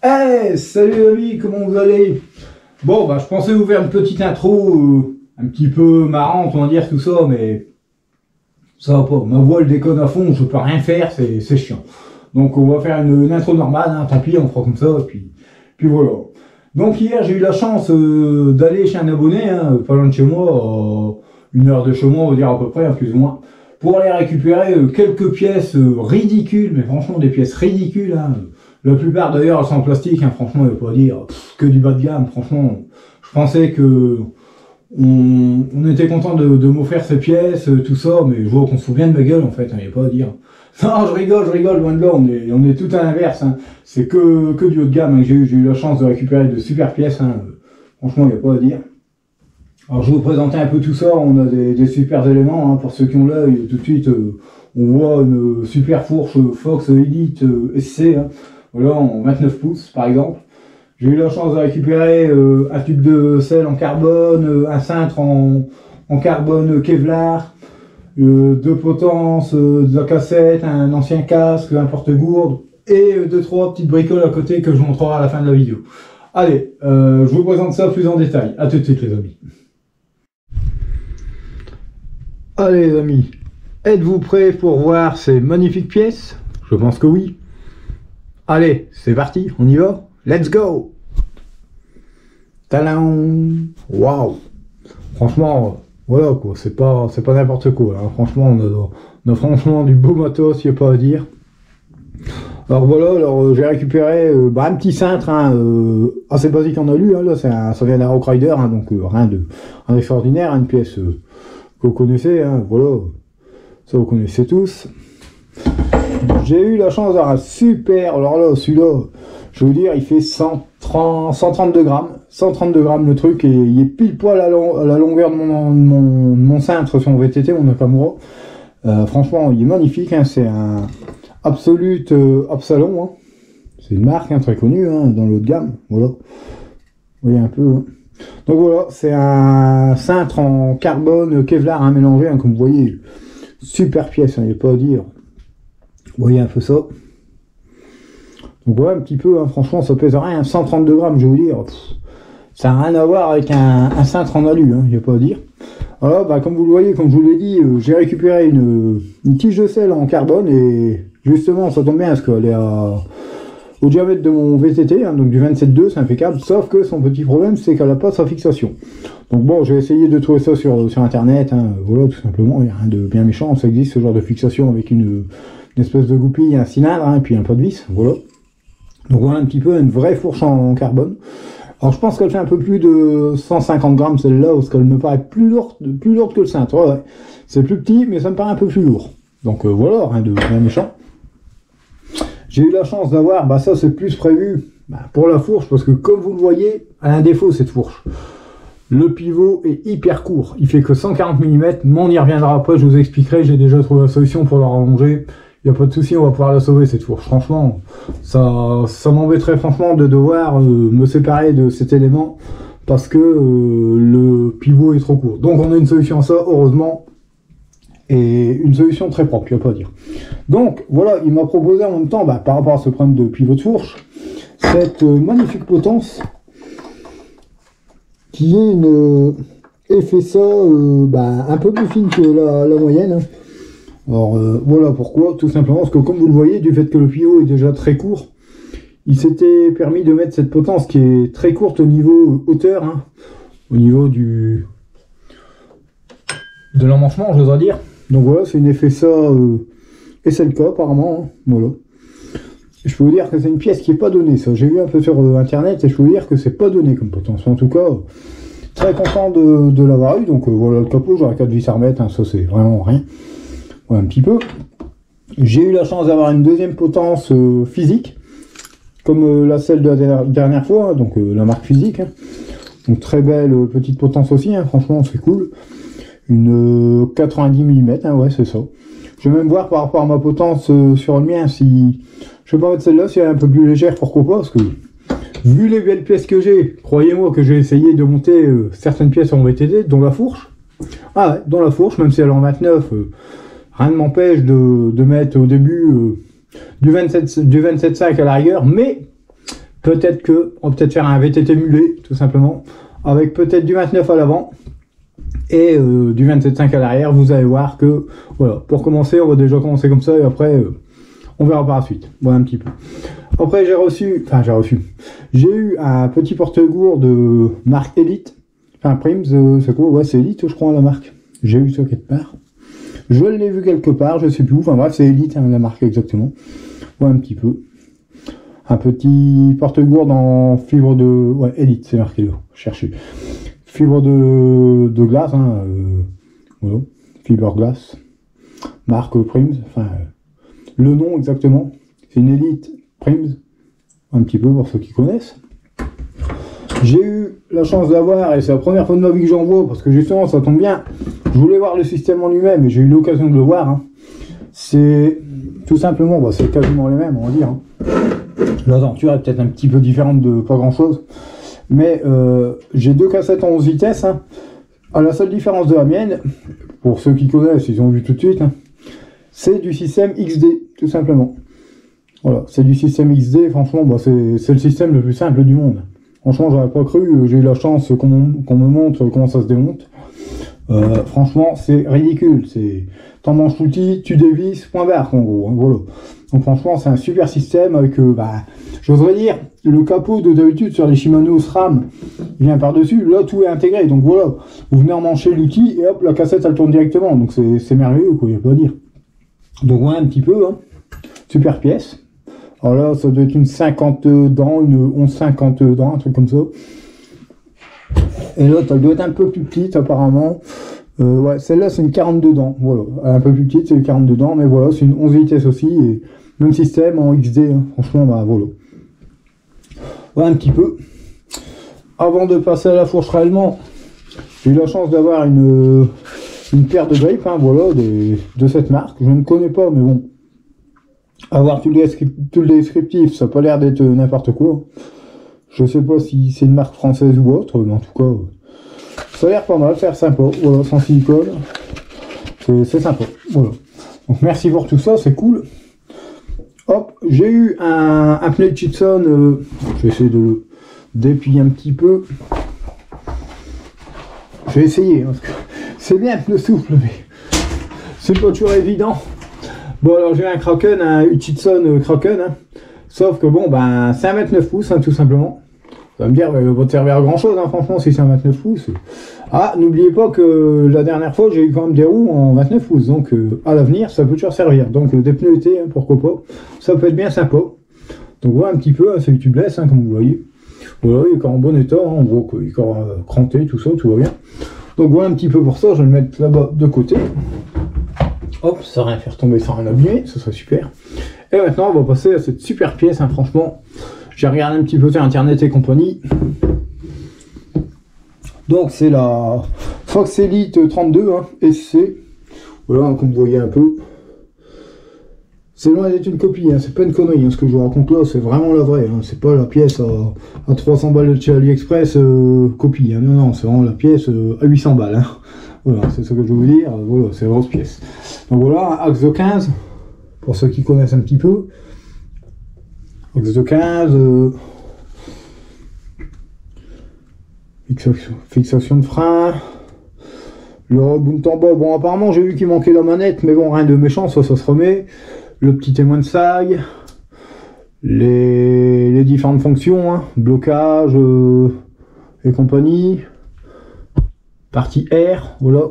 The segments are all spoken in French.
Hey, salut les amis, comment vous allez? Bon, bah je pensais vous faire une petite intro, un petit peu marrante, on va dire tout ça, mais ça va pas. Ma voix elle déconne à fond, je peux rien faire, c'est chiant. Donc on va faire une intro normale, hein, tant pis, on fera comme ça, et puis voilà. Donc hier j'ai eu la chance d'aller chez un abonné, hein, pas loin de chez moi, une heure de chez moi, on va dire à peu près, hein, plus ou moins, pour aller récupérer quelques pièces ridicules, mais franchement des pièces ridicules, hein. La plupart d'ailleurs elles sont en plastique, hein, franchement il ne faut pas dire que du bas de gamme, franchement je pensais que on était content de m'offrir ces pièces, tout ça, mais je vois qu'on se fout bien de ma gueule en fait, il n'y a pas à dire. Non, je rigole, loin de là, on est tout à l'inverse, hein. C'est que du haut de gamme, hein, que j'ai eu la chance de récupérer de super pièces, hein. Franchement il n'y a pas à dire. Alors je vais vous présenter un peu tout ça, on a des super éléments, hein, pour ceux qui ont l'œil, tout de suite on voit une super fourche Fox Elite SC, hein. Voilà, en 29 pouces par exemple. J'ai eu la chance de récupérer un tube de sel en carbone, un cintre en carbone Kevlar, deux potences, de la cassette, un ancien casque, un porte-gourde et deux trois petites bricoles à côté que je vous montrerai à la fin de la vidéo. Allez, je vous présente ça plus en détail. A tout de suite les amis. Allez les amis, êtes-vous prêts pour voir ces magnifiques pièces? Je pense que oui. Allez, c'est parti, on y va. Let's go. Tadam. Waouh. Franchement, voilà quoi, c'est pas n'importe quoi, hein. Franchement, on a franchement du beau matos, il n'y a pas à dire. Alors voilà, j'ai récupéré un petit cintre, hein, assez basique en alu, hein, là, ça vient d'un Rock Rider, hein, donc rien d'extraordinaire, hein, une pièce que vous connaissez, hein, voilà, ça vous connaissez tous. J'ai eu la chance d'avoir un super, alors là, celui-là, je vais vous dire, il fait 132 grammes. 132 grammes le truc, et il est pile poil à la longueur de mon cintre sur mon VTT, mon Nakamura. Franchement, il est magnifique, hein, c'est un Absolute Absalon, hein. C'est une marque, hein, très connue, hein, dans le haut de gamme, voilà. Vous voyez un peu, hein. Donc voilà, c'est un cintre en carbone Kevlar, hein, mélangé, hein, comme vous voyez. Super pièce, hein, il n'y a pas à dire. Vous voyez un peu ça. Donc voilà un petit peu, hein, franchement ça pèse rien, 132 grammes je vais vous dire. Ça n'a rien à voir avec un cintre en alu, hein, il n'y a pas à dire. Voilà, bah, comme vous le voyez, comme je vous l'ai dit, j'ai récupéré une tige de sel en carbone et justement ça tombe bien parce qu'elle est au diamètre de mon VTT, hein, donc du 27.2, c'est impeccable, sauf que son petit problème c'est qu'elle n'a pas sa fixation. Donc bon, j'ai essayé de trouver ça sur internet, hein, voilà, tout simplement, il n'y a rien de bien méchant, ça existe ce genre de fixation avec une espèce de goupille, un cylindre, hein, et puis un pot de vis, voilà. Donc voilà un petit peu une vraie fourche en carbone. Alors je pense qu'elle fait un peu plus de 150 grammes celle-là, parce qu'elle me paraît plus lourde que le cintre, ouais. C'est plus petit, mais ça me paraît un peu plus lourd. Donc voilà, rien de bien méchant. J'ai eu la chance d'avoir, bah ça c'est plus prévu pour la fourche, parce que comme vous le voyez, elle a un défaut cette fourche. Le pivot est hyper court, il fait que 140 mm, mais on y reviendra après, je vous expliquerai, j'ai déjà trouvé la solution pour la rallonger. Il n'y a pas de souci, on va pouvoir la sauver cette fourche. Franchement, ça m'embêterait franchement de devoir me séparer de cet élément parce que le pivot est trop court. Donc on a une solution à ça, heureusement, et une solution très propre, il n'y a pas à dire. Donc voilà, il m'a proposé en même temps, par rapport à ce problème de pivot de fourche, cette magnifique potence qui est une FSA un peu plus fine que la moyenne, hein. Alors voilà pourquoi, tout simplement parce que comme vous le voyez, du fait que le pivot est déjà très court, il s'était permis de mettre cette potence qui est très courte au niveau hauteur, hein, au niveau de l'emmanchement, j'oserais dire. Donc voilà, c'est une FSA SLK apparemment, hein, voilà. Je peux vous dire que c'est une pièce qui n'est pas donnée, ça. J'ai vu un peu sur internet et je peux vous dire que c'est pas donné comme potence. En tout cas, très content de l'avoir eu. Donc voilà le capot, j'aurais 4 vis à remettre, hein, ça c'est vraiment rien. Ouais, un petit peu. J'ai eu la chance d'avoir une deuxième potence physique, comme celle de la dernière fois, hein, donc la marque physique, hein. Donc très belle petite potence aussi, hein, franchement c'est cool. Une 90 mm, hein, ouais c'est ça. Je vais même voir par rapport à ma potence sur le mien, si je vais pas mettre celle-là, si elle est un peu plus légère, pourquoi pas, parce que vu les belles pièces que j'ai, croyez-moi que j'ai essayé de monter certaines pièces en VTT, dont la fourche. Ah ouais, dont la fourche, même si elle est en 29, rien ne m'empêche de mettre au début du 27.5 à la rigueur, mais Peut-être que on va peut-être faire un VTT mulet, tout simplement, avec peut-être du 29 à l'avant et du 27.5 à l'arrière. Vous allez voir que, voilà, pour commencer, on va déjà commencer comme ça et après, on verra par la suite. Voilà un petit peu. Après, j'ai eu un petit porte-gourde de marque Elite, enfin Prims, c'est quoi? Ouais, c'est Elite, je crois, la marque. J'ai eu ça quelque part. Je l'ai vu quelque part, je sais plus où. Enfin bref, c'est Elite, hein, la marque exactement. Voilà un petit peu. Un petit porte-gourde en fibre de... Ouais, Elite, c'est marqué là. Cherchez. Fibre de glace, hein. Voilà. Fiberglass. Marque Prims. Enfin, le nom exactement. C'est une Elite Prims. Un petit peu pour ceux qui connaissent. J'ai eu la chance d'avoir, et c'est la première fois de ma vie que j'en vois, parce que justement, ça tombe bien. Je voulais voir le système en lui-même, et j'ai eu l'occasion de le voir. Hein. C'est tout simplement, bah, c'est quasiment les mêmes, on va dire. Hein. La denture est peut-être un petit peu différente de pas grand-chose. Mais j'ai deux cassettes en 11 vitesses. Hein. À la seule différence de la mienne, pour ceux qui connaissent, ils ont vu tout de suite, hein, c'est du système XD, tout simplement. Voilà, c'est du système XD, franchement, bah, c'est le système le plus simple du monde. Franchement, j'aurais pas cru, j'ai eu la chance qu'on me montre comment ça se démonte. Franchement, c'est ridicule. T'en manges l'outil, tu dévisses, point barre, en gros. Hein, voilà. Donc franchement, c'est un super système avec, j'oserais dire, le capot de d'habitude sur les Shimano SRAM, il vient par-dessus. Là, tout est intégré. Donc voilà, vous venez emmancher l'outil et hop, la cassette, elle tourne directement. Donc c'est merveilleux, quoi, il n'y a pas à dire. Donc voilà un petit peu, hein. Super pièce. Alors là, ça doit être une 50 dents, une 11,50 dents, un truc comme ça. Et l'autre, elle doit être un peu plus petite, apparemment. Ouais, celle-là, c'est une 42 dents. Voilà, un peu plus petite, c'est une 42 dents, mais voilà, c'est une 11 vitesses aussi. Et même système en XD, hein. Franchement, bah voilà. Voilà un petit peu. Avant de passer à la fourche réellement, j'ai eu la chance d'avoir une paire de grapes, hein, voilà, de cette marque. Je ne connais pas, mais bon. Avoir tout le descriptif, ça n'a pas l'air d'être n'importe quoi. Je sais pas si c'est une marque française ou autre, mais en tout cas, ça a l'air pas mal, ça a l'air sympa. Voilà, sans silicone. C'est sympa. Voilà. Donc merci pour tout ça, c'est cool. Hop, j'ai eu un pneu Tchitson. Je vais essayer de le déplier un petit peu. Je vais essayer, hein, parce que c'est bien un pneu souple, mais c'est pas toujours évident. Bon, alors j'ai un Kraken, un Hutchinson Kraken, hein. Sauf que bon, ben c'est un 29 pouces, hein, tout simplement. Ça va me dire, il va te servir à grand chose, hein, franchement, si c'est un 29 pouces. Ah, n'oubliez pas que la dernière fois, j'ai eu quand même des roues en 29 pouces, donc à l'avenir, ça peut toujours servir. Donc des pneus été, hein, pourquoi pas, ça peut être bien sympa. Donc voilà un petit peu, hein, c'est du tubeless, hein, comme vous voyez. Voilà, il est encore en bon état, hein, on voit qu'il est encore cranté, tout ça, tout va bien. Donc voilà un petit peu pour ça, je vais le mettre là-bas de côté. Hop, ça va rien faire tomber sans rien abîmer, ce serait super. Et maintenant, on va passer à cette super pièce, hein, franchement. J'ai regardé un petit peu sur internet et compagnie. Donc c'est la Fox Elite 32, hein, SC. Voilà, comme vous voyez un peu. C'est loin d'être une copie, hein, c'est pas une connerie, hein, ce que je vous raconte là, c'est vraiment la vraie. Hein, c'est pas la pièce à 300 balles de chez AliExpress copie. Hein, non, non, c'est vraiment la pièce à 800 balles. Hein. Voilà, c'est ce que je veux vous dire. Voilà, c'est une grosse pièce. Donc voilà, axe de 15, pour ceux qui connaissent un petit peu. Axe de 15, fixation de frein, le reboot en bas. Bon, apparemment, j'ai vu qu'il manquait la manette, mais bon, rien de méchant, ça se remet. Le petit témoin de sag, les différentes fonctions, hein, blocage et compagnie. Partie R, voilà.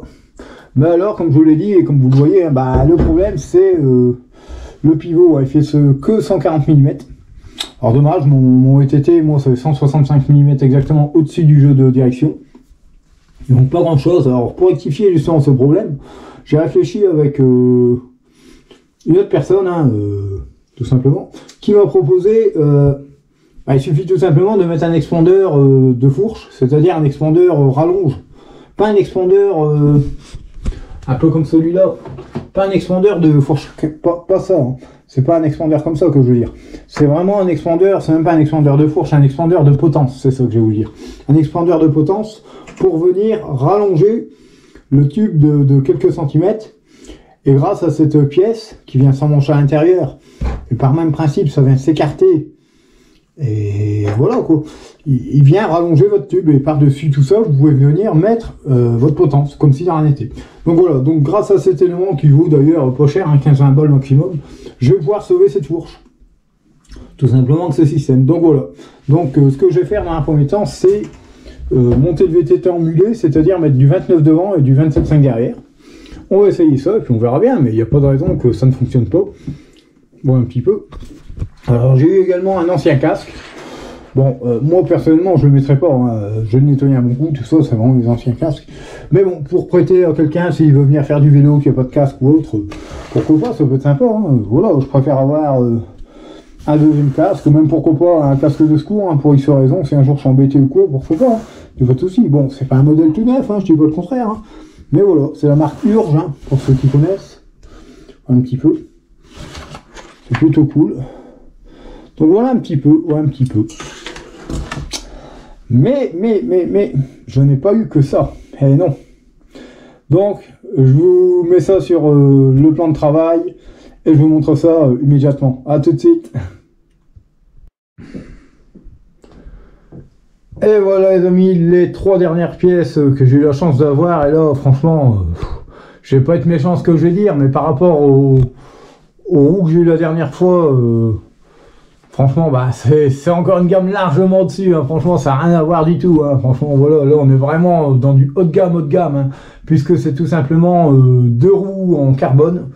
Mais alors, comme je vous l'ai dit et comme vous le voyez, hein, bah, le problème c'est le pivot, ouais, il fait que 140 mm. Alors dommage, mon ETT, moi, c'est 165 mm exactement au-dessus du jeu de direction. Donc pas grand chose. Alors pour rectifier justement ce problème, j'ai réfléchi avec une autre personne, hein, tout simplement, qui m'a proposé, il suffit tout simplement de mettre un expandeur de fourche, c'est-à-dire un expandeur rallonge. Pas un expandeur un peu comme celui-là, pas un expandeur de fourche, pas ça, hein. C'est pas un expandeur comme ça que je veux dire. C'est vraiment un expandeur, c'est même pas un expandeur de fourche, c'est un expandeur de potence, c'est ça que je vais vous dire. Un expandeur de potence pour venir rallonger le tube de quelques centimètres. Et grâce à cette pièce qui vient s'emmancher à l'intérieur, et par même principe, ça vient s'écarter Et voilà quoi. Il vient rallonger votre tube et par-dessus tout ça, vous pouvez venir mettre votre potence, comme si de rien n'était. Donc voilà, donc grâce à cet élément qui vaut d'ailleurs pas cher, hein, 15-20 balles maximum, je vais pouvoir sauver cette fourche. Tout simplement que ce système. Donc voilà. Donc ce que je vais faire dans un premier temps, c'est monter le VTT en mulet, c'est-à-dire mettre du 29 devant et du 27,5 derrière. On va essayer ça et puis on verra bien, mais il n'y a pas de raison que ça ne fonctionne pas. Bon, un petit peu. Alors j'ai eu également un ancien casque. Bon, moi personnellement je ne le mettrai pas, hein. Je le nettoie à mon goût, tout ça, c'est vraiment des anciens casques. Mais bon, pour prêter à quelqu'un s'il veut venir faire du vélo, qui n'a pas de casque ou autre, pourquoi pas, ça peut être sympa. Hein. Voilà, je préfère avoir un deuxième casque, même pourquoi pas un casque de secours, hein, pour X raison, si un jour je suis embêté ou quoi, pourquoi pas, hein. Il n'y a pas de souci. Bon, c'est pas un modèle tout neuf, hein, je dis pas le contraire, hein. Mais voilà, c'est la marque Urge, hein, pour ceux qui connaissent, un petit peu. C'est plutôt cool. Donc voilà un petit peu, ouais, un petit peu. Mais, je n'ai pas eu que ça. Eh non. Donc, je vous mets ça sur le plan de travail et je vous montre ça immédiatement. À tout de suite. Et voilà les amis, les 3 dernières pièces que j'ai eu la chance d'avoir. Et là, franchement, je vais pas être méchant ce que je vais dire, mais par rapport au roues que j'ai eu la dernière fois, franchement, bah, c'est encore une gamme largement au-dessus, hein. Franchement, ça n'a rien à voir du tout, hein. Franchement, voilà, là, on est vraiment dans du haut de gamme, hein, puisque c'est tout simplement 2 roues en carbone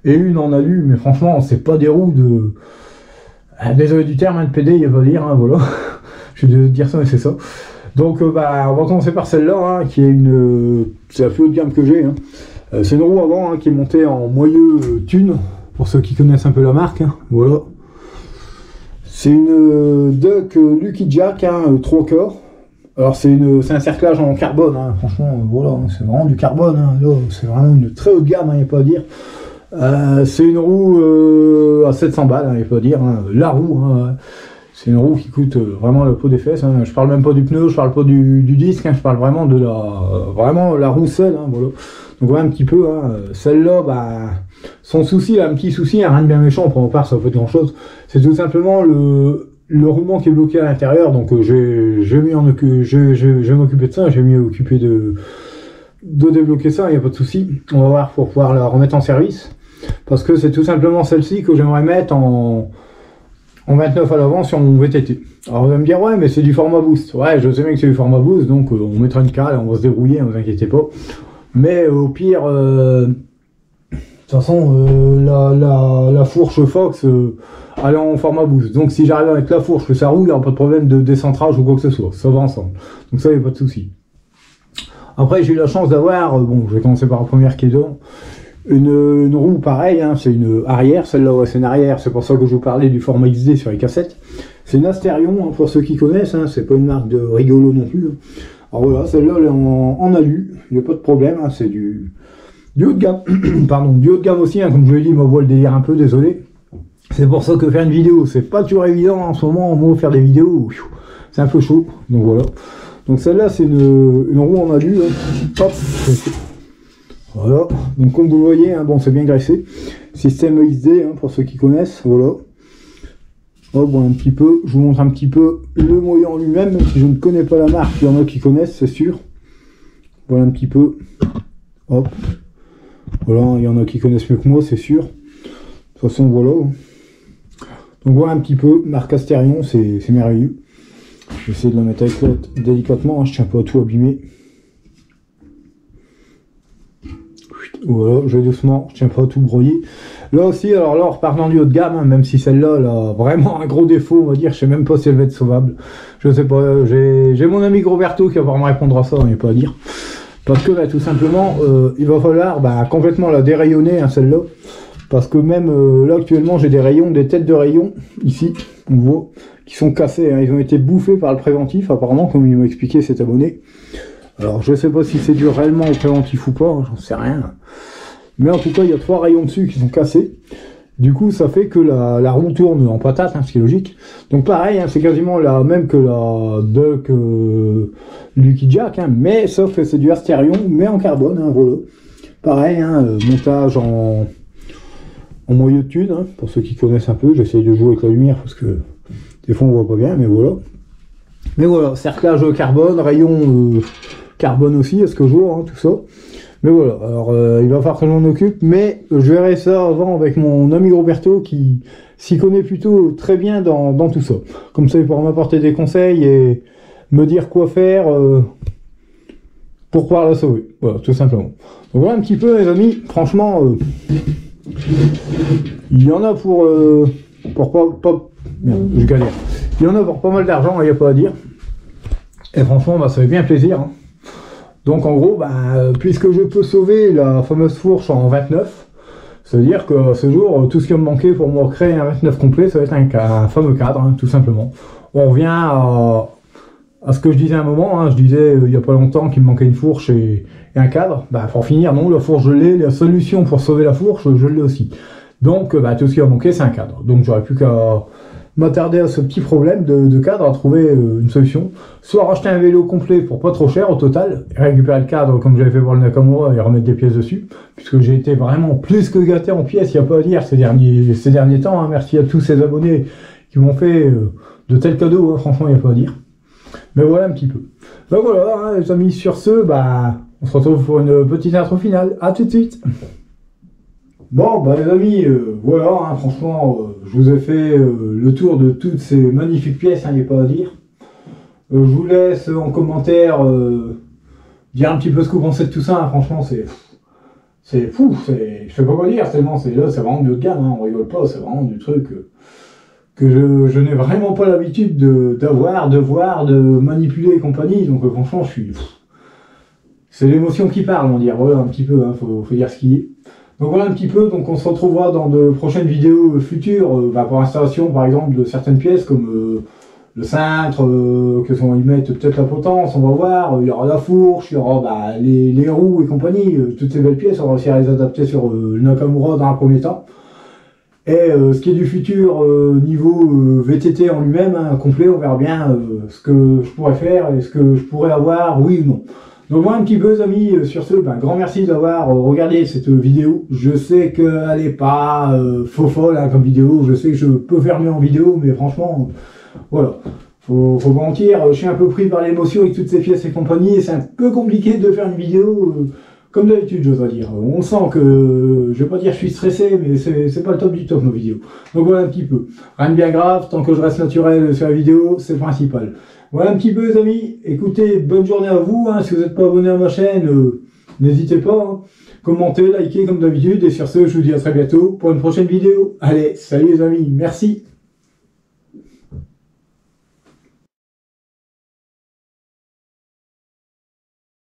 et une en alu, mais franchement, c'est pas des roues de... désolé du terme, hein, de PD, il va dire, hein, voilà. Je vais dire ça, mais c'est ça. Donc, bah, on va commencer par celle-là, hein, qui est une... c'est la plus haute gamme que j'ai, hein. C'est une roue avant, hein, qui est montée en moyeu thune, pour ceux qui connaissent un peu la marque, hein, voilà. C'est une Duck Lucky Jack, hein, 3 quarts. Alors c'est un cerclage en carbone, hein. Franchement, voilà, hein, c'est vraiment du carbone, hein. C'est vraiment une très haute gamme, il n'y a pas à dire. C'est une roue à 700 balles, il n'y a pas à dire, hein. La roue, hein. C'est une roue qui coûte vraiment la peau des fesses, hein. Je parle même pas du pneu, je parle pas du disque, hein. Je parle vraiment de la roue seule, hein, voilà. Donc voilà un petit peu, hein. Celle-là, bah, son souci, un petit souci, hein, rien de bien méchant, pour ma part, ça peut être grand chose. C'est tout simplement le roulement qui est bloqué à l'intérieur. Donc je vais m'occuper de ça, je vais m'y occuper de débloquer ça, il n'y a pas de souci. On va voir pour pouvoir la remettre en service. Parce que c'est tout simplement celle-ci que j'aimerais mettre en 29 à l'avant sur mon VTT. Alors vous allez me dire, ouais, mais c'est du format boost. Ouais, je sais bien que c'est du format boost, donc on mettra une cale, on va se débrouiller, ne vous inquiétez pas. Mais au pire, de toute façon, la fourche Fox, elle est en format boost. Donc si j'arrive avec la fourche, que ça roule, il n'y aura pas de problème de décentrage ou quoi que ce soit. Ça va ensemble. Donc ça, il n'y a pas de souci. Après, j'ai eu la chance d'avoir, bon, je vais commencer par la première qui est dedans, une roue pareille, hein, c'est une arrière, celle-là, ouais, c'est une arrière, c'est pour ça que je vous parlais du format XD sur les cassettes. C'est une Asterion, hein, pour ceux qui connaissent, hein, c'est pas une marque de rigolo non plus. Hein. Alors voilà, celle-là, elle est en alu, il n'y a pas de problème, hein, c'est du haut de gamme, pardon, du haut de gamme aussi, hein, comme je l'ai dit, ma voix le délire un peu, désolé. C'est pour ça que faire une vidéo, c'est pas toujours évident en ce moment, moi, faire des vidéos, c'est un peu chaud, donc voilà. Donc celle-là, c'est une roue en alu, hein. Hop. Voilà, donc comme vous le voyez, hein, bon, c'est bien graissé. Système XD, hein, pour ceux qui connaissent, voilà. Hop, bon, un petit peu, je vous montre un petit peu le moyen en lui-même, même si je ne connais pas la marque, il y en a qui connaissent, c'est sûr. Voilà un petit peu. Hop. Voilà, il y en a qui connaissent mieux que moi, c'est sûr. De toute façon, voilà. Donc voilà un petit peu, marque Asterion, c'est merveilleux. Je vais essayer de la mettre avec l'autre délicatement, hein, je tiens pas à tout abîmer. Voilà, je vais doucement, je tiens pas à tout broyer. Là aussi, alors là, en repartant du haut de gamme, hein, même si celle-là, elle a vraiment un gros défaut, on va dire, je sais même pas si elle va être sauvable. Je sais pas, j'ai mon ami Roberto qui va pouvoir me répondre à ça, il n'y a pas à dire. Parce que, bah, tout simplement, il va falloir complètement la dérayonner, hein, celle-là. Parce que même là, actuellement, j'ai des rayons, des têtes de rayons, ici, on voit, qui sont cassés, hein, ils ont été bouffés par le préventif, apparemment, comme il m'a expliqué cet abonné. Alors je sais pas si c'est dû réellement au préventif ou pas, hein, j'en sais rien. Mais en tout cas, il y a 3 rayons dessus qui sont cassés. Du coup, ça fait que la roue tourne en patate, hein, ce qui est logique. Donc pareil, hein, c'est quasiment la même que la Duck Lucky Jack, hein, mais sauf que c'est du Asterion, mais en carbone, hein, voilà. Pareil, hein, montage en moyeu de thune, hein, pour ceux qui connaissent un peu. J'essaye de jouer avec la lumière parce que Des fois on voit pas bien, mais voilà. Mais voilà, cerclage carbone, rayon carbone aussi, à ce que je vois, hein, tout ça. Mais voilà, alors il va falloir que je m'en occupe, mais je verrai ça avant avec mon ami Roberto qui s'y connaît plutôt très bien dans tout ça. Comme ça, il pourra m'apporter des conseils et me dire quoi faire pour pouvoir la sauver. Voilà, tout simplement. Donc voilà un petit peu, mes amis, franchement, il y en a pour pas merde, je galère. Il y en a pour pas mal d'argent, il n'y a pas à dire. Et franchement, bah, ça fait bien plaisir. Hein. Donc en gros, bah, puisque je peux sauver la fameuse fourche en 29, ça veut dire que ce jour, tout ce qui va me manquer pour me créer un 29 complet, ça va être un fameux cadre, hein, tout simplement. On revient à ce que je disais à un moment, hein, je disais il n'y a pas longtemps qu'il me manquait une fourche et un cadre. Bah, pour finir, non, la fourche je l'ai, la solution pour sauver la fourche, je l'ai aussi. Donc bah, tout ce qui va manquer, c'est un cadre. Donc j'aurais plus qu'à m'attarder à ce petit problème de cadre, à trouver une solution. Soit racheter un vélo complet pour pas trop cher au total, et récupérer le cadre comme j'avais fait pour le Nakamura et remettre des pièces dessus, puisque j'ai été vraiment plus que gâté en pièces, il n'y a pas à dire, ces derniers temps. Hein, merci à tous ces abonnés qui m'ont fait de tels cadeaux, hein, franchement, il n'y a pas à dire. Mais voilà un petit peu. Donc voilà, hein, les amis, sur ce, bah, on se retrouve pour une petite intro finale. À tout de suite. Bon, bah les amis, voilà, hein, franchement, je vous ai fait le tour de toutes ces magnifiques pièces, il n'y a pas à dire. Je vous laisse en commentaire dire un petit peu ce que vous pensez de tout ça, hein, franchement, c'est fou, je sais pas quoi dire, tellement c'est vraiment du haut de gamme, hein, on rigole pas, c'est vraiment du truc que je n'ai vraiment pas l'habitude d'avoir, de voir, de manipuler et compagnie, donc franchement, c'est l'émotion qui parle, on dirait, voilà, un petit peu, hein, faut dire ce qu'il est. Donc voilà un petit peu, donc on se retrouvera dans de prochaines vidéos futures bah, pour l'installation par exemple de certaines pièces comme le cintre, que sont y mettre peut-être la potence, on va voir, il y aura la fourche, il y aura bah, les roues et compagnie, toutes ces belles pièces, on va réussir à les adapter sur le Nakamura dans un premier temps. Et ce qui est du futur niveau VTT en lui-même, hein, complet, on verra bien ce que je pourrais faire et ce que je pourrais avoir, oui ou non. Donc voilà un petit peu les amis, sur ce, ben, grand merci d'avoir regardé cette vidéo. Je sais qu'elle n'est pas faux folle hein, comme vidéo, je sais que je peux faire mieux en vidéo, mais franchement, voilà. Faut pas mentir, je suis un peu pris par l'émotion avec toutes ces pièces et compagnie, et c'est un peu compliqué de faire une vidéo comme d'habitude, je dois dire. On sent que, je vais pas dire que je suis stressé, mais c'est pas le top du top nos vidéos. Donc voilà un petit peu. Rien de bien grave, tant que je reste naturel sur la vidéo, c'est le principal. Voilà un petit peu les amis, écoutez, bonne journée à vous, hein. Si vous n'êtes pas abonné à ma chaîne, n'hésitez pas, hein. Commentez, likez comme d'habitude, et sur ce, je vous dis à très bientôt pour une prochaine vidéo. Allez, salut les amis, merci.